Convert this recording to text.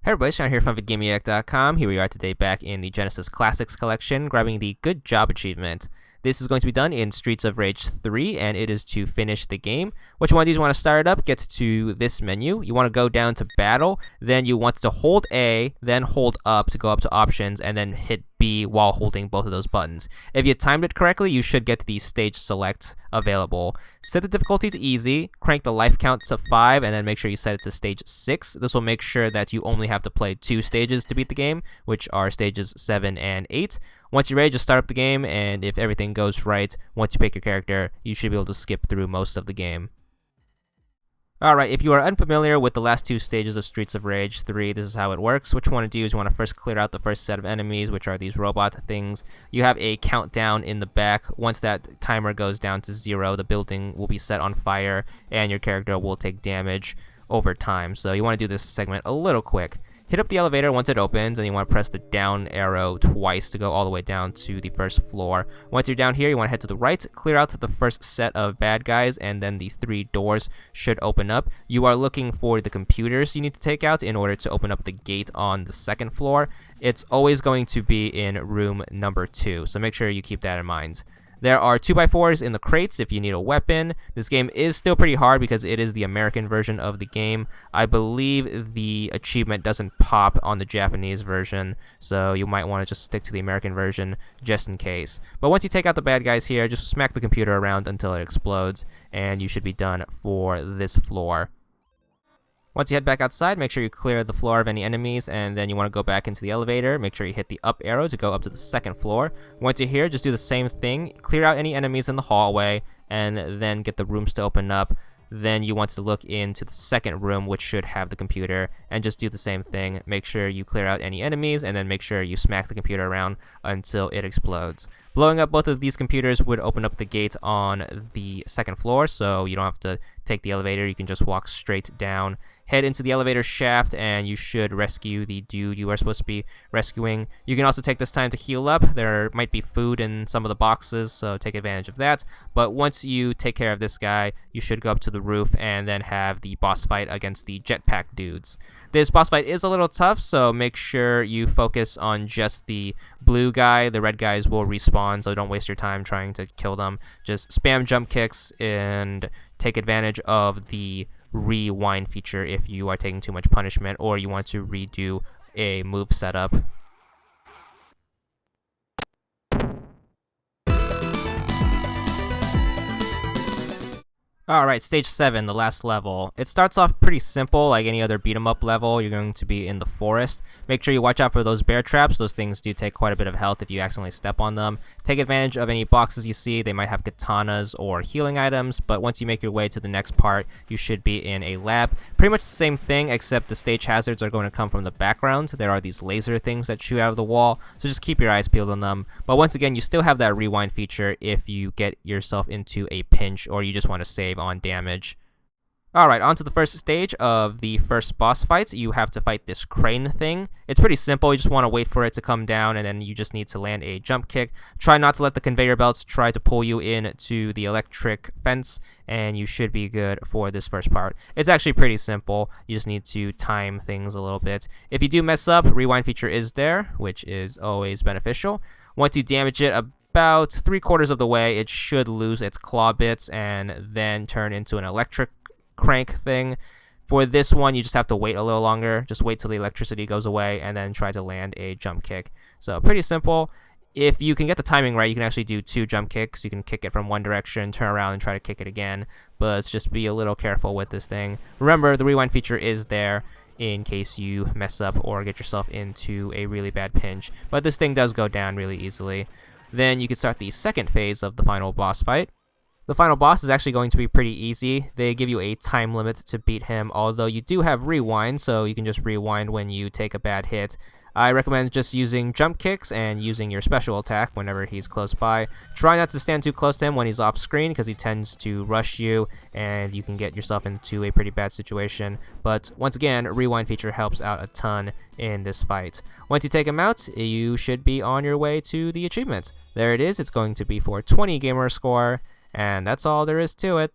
Hey everybody, Sean here from VidGamiac.com. Here we are today back in the Genesis Classics collection, grabbing the Good Job achievement. This is going to be done in Streets of Rage 3, and it is to finish the game. What you want to do is you want to start it up, get to this menu. You want to go down to Battle, then you want to hold A, then hold up to go up to Options, and then hit B while holding both of those buttons. If you timed it correctly, you should get the stage select available. Set the difficulty to easy, crank the life count to 5, and then make sure you set it to stage 6. This will make sure that you only have to play 2 stages to beat the game, which are stages 7 and 8. Once you're ready, just start up the game, and if everything goes right, once you pick your character, you should be able to skip through most of the game. Alright, if you are unfamiliar with the last 2 stages of Streets of Rage 3, this is how it works. What you want to do is you want to first clear out the first set of enemies, which are these robot things. You have a countdown in the back. Once that timer goes down to 0, the building will be set on fire, and your character will take damage over time. So you want to do this segment a little quick. Hit up the elevator once it opens, and you want to press the down arrow twice to go all the way down to the first floor. Once you're down here, you want to head to the right, clear out the first set of bad guys, and then the 3 doors should open up. You are looking for the computers you need to take out in order to open up the gate on the second floor. It's always going to be in room number 2, so make sure you keep that in mind. There are 2x4s in the crates if you need a weapon. This game is still pretty hard because it is the American version of the game. I believe the achievement doesn't pop on the Japanese version, so you might want to just stick to the American version just in case. But once you take out the bad guys here, just smack the computer around until it explodes, and you should be done for this floor. Once you head back outside, make sure you clear the floor of any enemies, and then you want to go back into the elevator. Make sure you hit the up arrow to go up to the second floor. Once you're here, just do the same thing. Clear out any enemies in the hallway, and then get the rooms to open up. Then you want to look into the second room, which should have the computer, and just do the same thing. Make sure you clear out any enemies, and then make sure you smack the computer around until it explodes. Blowing up both of these computers would open up the gate on the second floor, so you don't have to take the elevator. You can just walk straight down, head into the elevator shaft, and you should rescue the dude you are supposed to be rescuing. You can also take this time to heal up. There might be food in some of the boxes, so take advantage of that. But once you take care of this guy, you should go up to the roof and then have the boss fight against the jetpack dudes. This boss fight is a little tough, so make sure you focus on just the blue guy. The red guys will respawn, so don't waste your time trying to kill them. Just spam jump kicks and take advantage of the rewind feature if you are taking too much punishment or you want to redo a move setup. Alright, stage 7, the last level. It starts off pretty simple, like any other beat 'em up level. You're going to be in the forest. Make sure you watch out for those bear traps. Those things do take quite a bit of health if you accidentally step on them. Take advantage of any boxes you see. They might have katanas or healing items, but once you make your way to the next part, you should be in a lab. Pretty much the same thing, except the stage hazards are going to come from the background. There are these laser things that shoot out of the wall, so just keep your eyes peeled on them. But once again, you still have that rewind feature if you get yourself into a pinch or you just want to save on damage. Alright, on to the first stage of the first boss fight. You have to fight this crane thing. It's pretty simple. You just want to wait for it to come down, and then you just need to land a jump kick. Try not to let the conveyor belts try to pull you into the electric fence, and you should be good for this first part. It's actually pretty simple. You just need to time things a little bit. If you do mess up, rewind feature is there, which is always beneficial. Once you damage it about 3/4 of the way, it should lose its claw bits and then turn into an electric crank thing. For this one, you just have to wait a little longer. Just wait till the electricity goes away and then try to land a jump kick. So pretty simple. If you can get the timing right, you can actually do 2 jump kicks. You can kick it from one direction, turn around, and try to kick it again. But let's just be a little careful with this thing. Remember, the rewind feature is there in case you mess up or get yourself into a really bad pinch. But this thing does go down really easily. Then you can start the second phase of the final boss fight. The final boss is actually going to be pretty easy. They give you a time limit to beat him, although you do have rewind, so you can just rewind when you take a bad hit. I recommend just using jump kicks and using your special attack whenever he's close by. Try not to stand too close to him when he's off screen because he tends to rush you and you can get yourself into a pretty bad situation. But once again, rewind feature helps out a ton in this fight. Once you take him out, you should be on your way to the achievement. There it is. It's going to be for 20 gamer score, and that's all there is to it.